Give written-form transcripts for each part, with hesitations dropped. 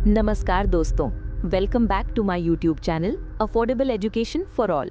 नमस्कार दोस्तों, welcome back to my YouTube channel affordable education for all.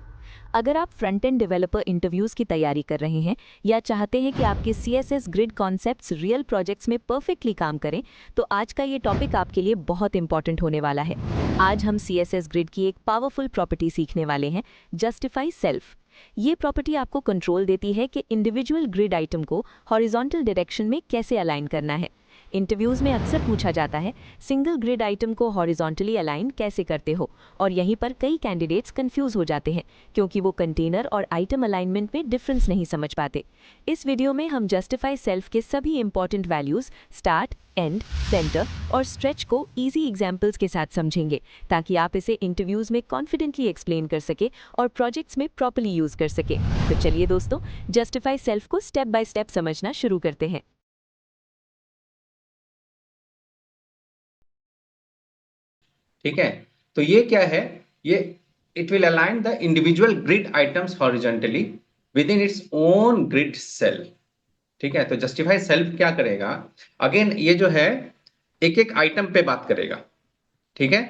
अगर आप फ्रंट एंड डेवलपर इंटरव्यूज़ की तैयारी कर रहे हैं या चाहते हैं कि आपके CSS grid concepts real projects में परफेक्टली काम करें, तो आज का ये टॉपिक आपके लिए बहुत इंपॉर्टेंट होने वाला है। आज हम CSS ग्रिड की एक पावरफुल प्रॉपर्टी सीखने वाले हैं, जस्टिफाई सेल्फ। ये प्रॉपर्टी आपको कंट्रोल देती है कि इंडिविजुअल ग्रिड आइटम को हॉरिजॉन्टल डायरेक्शन में कैसे अलाइन करना है। इंटरव्यूज़ में अक्सर पूछा जाता है, सिंगल ग्रिड आइटम को हॉरिजॉन्टली अलाइन कैसे करते हो, और यहीं पर कई कैंडिडेट्स कंफ्यूज हो जाते हैं क्योंकि वो कंटेनर और आइटम अलाइनमेंट में डिफरेंस नहीं समझ पाते। इस वीडियो में हम जस्टिफाई सेल्फ के सभी important values start, and, centre और स्ट्रेच को इजी एग्जाम्पल्स के साथ समझेंगे, ताकि आप इसे इंटरव्यूज में कॉन्फिडेंटली एक्सप्लेन कर सके और प्रोजेक्ट्स में प्रॉपर्ली यूज कर सके। तो चलिए दोस्तों, जस्टिफाई सेल्फ को स्टेप बाय स्टेप समझना शुरू करते हैं। ठीक है। तो ये क्या है? ये it will align the individual grid items horizontally within its own grid cell. ठीक है। तो जस्टिफाई सेल्फ क्या करेगा? अगेन ये जो है एक एक आइटम पे बात करेगा। ठीक है।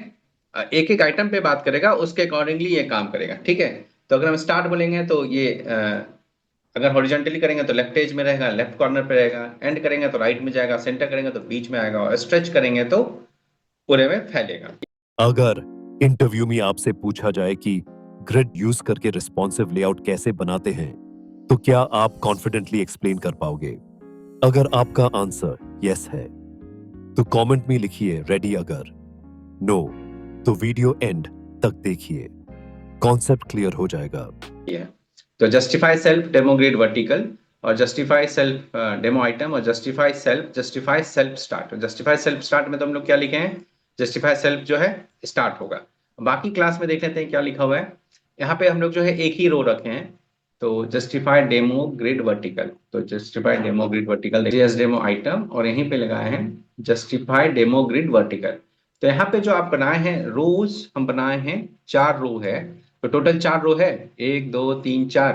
एक एक आइटम पे बात करेगा, उसके अकॉर्डिंगली ये काम करेगा। ठीक है। तो अगर हम स्टार्ट बोलेंगे तो ये अगर हॉरिजॉन्टली करेंगे तो लेफ्ट एज में रहेगा, लेफ्ट कॉर्नर पे रहेगा। एंड करेंगे तो राइट में जाएगा, सेंटर करेंगे तो बीच में आएगा, और स्ट्रेच करेंगे तो पूरे में फैलेगा। अगर इंटरव्यू में आपसे पूछा जाए कि ग्रिड यूज करके रिस्पॉन्सिव लेआउट कैसे बनाते हैं, तो क्या आप कॉन्फिडेंटली एक्सप्लेन कर पाओगे? अगर आपका आंसर यस है, तो कमेंट में लिखिए रेडी। अगर नो, तो वीडियो एंड तक देखिए, कॉन्सेप्ट क्लियर हो जाएगा। तो justify self demo grid vertical, और जस्टिफाई सेल्फ डेमो आइटम, और justify self start. Justify self start में तो हम लोग क्या लिखे हैं? जस्टिफाई सेल्फ जो है स्टार्ट होगा। बाकी क्लास में देख लेते हैं क्या लिखा हुआ है। यहाँ पे हम लोग जो है एक ही रो रखे हैं, तो जस्टिफाई डेमो ग्रिड वर्टिकल। तो justify demo grid vertical demo item, और यहीं पे लगाए हैं जस्टिफाई डेमो ग्रिड वर्टिकल। तो यहाँ पे जो आप बनाए हैं रोज, हम बनाए हैं 4 रो है। तो टोटल 4 रो है, 1 2 3 4।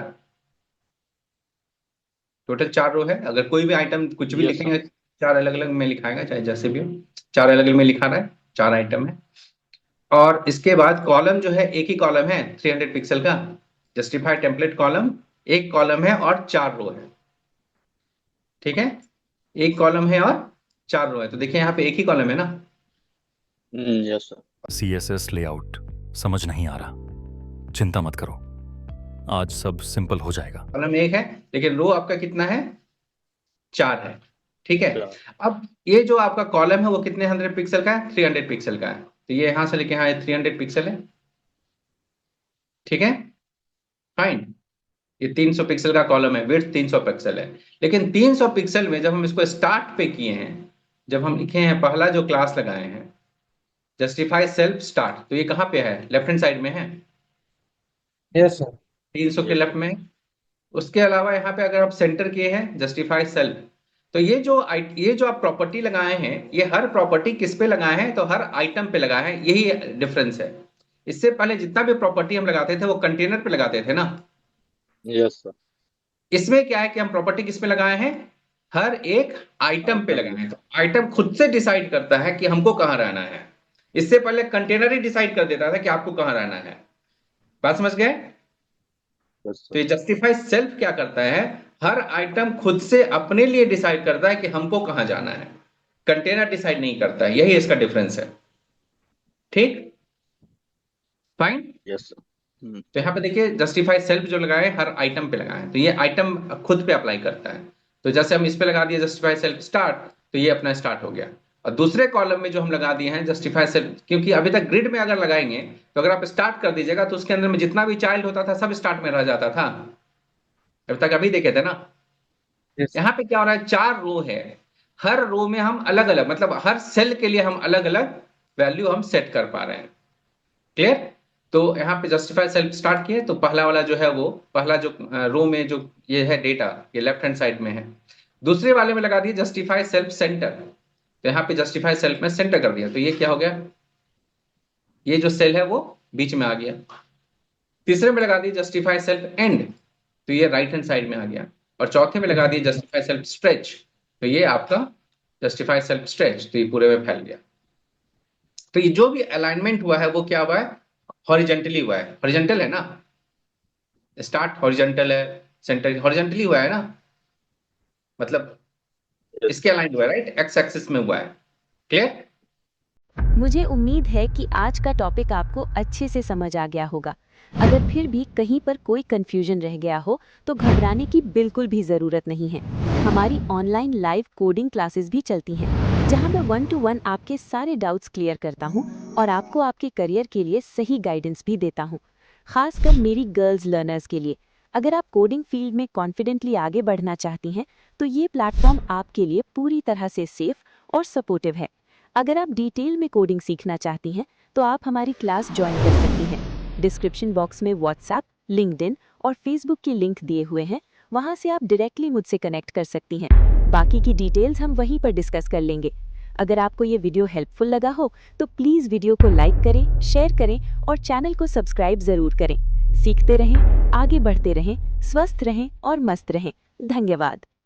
टोटल 4 रो है। अगर कोई भी आइटम कुछ भी यस सर। लिखेंगे, 4 अलग अलग में लिखाएगा, चाहे जैसे भी हो। 4 अलग अलग में लिखा रहा है, 4 आइटम है। और इसके बाद कॉलम जो है, एक ही कॉलम है 300 पिक्सल का। जस्टिफाई टेम्पलेट कॉलम एक कॉलम है और 4 रो है। ठीक है। एक कॉलम है और 4 रो है। तो देखिए यहाँ पे एक ही कॉलम है ना। Yes sir. CSS लेआउट समझ नहीं आ रहा, चिंता मत करो, आज सब सिंपल हो जाएगा। कॉलम एक है, लेकिन रो आपका कितना है? 4 है। ठीक है। चार। अब ये जो आपका कॉलम है वो कितने 100 पिक्सल का है? 300 पिक्सल का है। तो ये यहां से लेके यहाँ 300 पिक्सल है। ठीक है। फाइन। ये 300 पिक्सल का कॉलम है, विड्थ 300 पिक्सल है। लेकिन 300 पिक्सल में जब हम इसको स्टार्ट पे किए हैं, जब हम लिखे हैं पहला जो क्लास लगाए हैं जस्टिफाई सेल्फ स्टार्ट, तो ये कहां पे है? लेफ्ट हैंड साइड में है। Yes sir. 300 के यस लेफ्ट में। उसके अलावा यहाँ पे अगर आप सेंटर किए हैं जस्टिफाई सेल्फ, तो ये जो आप प्रॉपर्टी लगाए हैं, ये हर प्रॉपर्टी किस पे लगाए हैं? तो हर आइटम पे लगाए हैं। यही डिफरेंस है। इससे पहले जितना भी प्रॉपर्टी हम लगाते थे वो कंटेनर पे लगाते थे ना। Yes sir. इसमें क्या है कि हम प्रॉपर्टी किस पे लगाए हैं? हर एक आइटम पे लगाए हैं। तो आइटम खुद से डिसाइड करता है कि हमको कहां रहना है। इससे पहले कंटेनर ही डिसाइड कर देता था कि आपको कहां रहना है। बात समझ गए? यस तो ये सर। जस्टिफाई सेल्फ क्या करता है? हर आइटम खुद से अपने लिए डिसाइड करता है कि हमको कहां जाना है। कंटेनर डिसाइड नहीं करता है। यही इसका डिफरेंस है। ठीक। फाइन। Yes sir. तो यहां पे देखिए जस्टिफाई सेल्फ जो लगाए हर आइटम पे लगाए, तो ये आइटम खुद पे अप्लाई करता है। तो जैसे हम इस पे लगा दिए जस्टिफाई सेल्फ स्टार्ट, तो ये अपना स्टार्ट हो गया। और दूसरे कॉलम में जो हम लगा दिए हैं जस्टिफाई सेल्फ, क्योंकि अभी तक ग्रिड में अगर लगाएंगे तो अगर आप स्टार्ट कर दीजिएगा तो उसके अंदर में जितना भी चाइल्ड होता था सब स्टार्ट में रह जाता था। अभी तक अभी देखे थे ना। यस यहाँ पे क्या हो रहा है? 4 रो है। हर रो में हम अलग अलग, मतलब हर सेल के लिए हम अलग अलग वैल्यू हम सेट कर पा रहे हैं। क्लियर? तो यहाँ पे जस्टिफाई सेल्फ स्टार्ट किए, तो पहला वाला जो है वो पहला जो रो में जो ये है डेटा, ये लेफ्ट हैंड साइड में है। दूसरे वाले में लगा दिए जस्टिफाई सेल्फ सेंटर, तो यहाँ पे जस्टिफाई सेल्फ में सेंटर कर दिया। तो ये क्या हो गया? ये जो सेल है वो बीच में आ गया। तीसरे में लगा दिए जस्टिफाई सेल्फ एंड, तो ये राइट हैंड साइड में आ गया। और चौथे में लगा दिए जस्टिफाई सेल्फ स्ट्रेच, तो ये आपका जस्टिफाई सेल्फ स्ट्रेच, तो ये पूरे में फैल गया। तो ये जो भी अलाइनमेंट हुआ है वो क्या हुआ है, हॉरिजेंटली हुआ है। हॉरिजेंटल है ना, स्टार्ट हॉरिजेंटल है, सेंटर हॉरिजेंटली हुआ है ना, मतलब Yes. इसके अलाइन हुआ है, राइट, एक्स एक्सिस में हुआ है। क्लियर? मुझे उम्मीद है कि आज का टॉपिक आपको अच्छे से समझ आ गया होगा। अगर फिर भी कहीं पर कोई कंफ्यूजन रह गया हो तो घबराने की बिल्कुल भी ज़रूरत नहीं है। हमारी ऑनलाइन लाइव कोडिंग क्लासेस भी चलती हैं, जहां मैं 1-to-1 आपके सारे डाउट्स क्लियर करता हूं और आपको आपके करियर के लिए सही गाइडेंस भी देता हूं, खासकर मेरी गर्ल्स लर्नर्स के लिए। अगर आप कोडिंग फील्ड में कॉन्फिडेंटली आगे बढ़ना चाहती हैं तो ये प्लेटफॉर्म आपके लिए पूरी तरह से सेफ और सपोर्टिव है। अगर आप डिटेल में कोडिंग सीखना चाहती हैं तो आप हमारी क्लास ज्वाइन कर सकती हैं। डिस्क्रिप्शन बॉक्स में व्हाट्सएप, लिंक्डइन और फेसबुक की लिंक दिए हुए हैं, वहां से आप डायरेक्टली मुझसे कनेक्ट कर सकती हैं। बाकी की डिटेल्स हम वहीं पर डिस्कस कर लेंगे। अगर आपको ये वीडियो हेल्पफुल लगा हो तो प्लीज़ वीडियो को लाइक करें, शेयर करें और चैनल को सब्सक्राइब ज़रूर करें। सीखते रहें, आगे बढ़ते रहें, स्वस्थ रहें और मस्त रहें। धन्यवाद।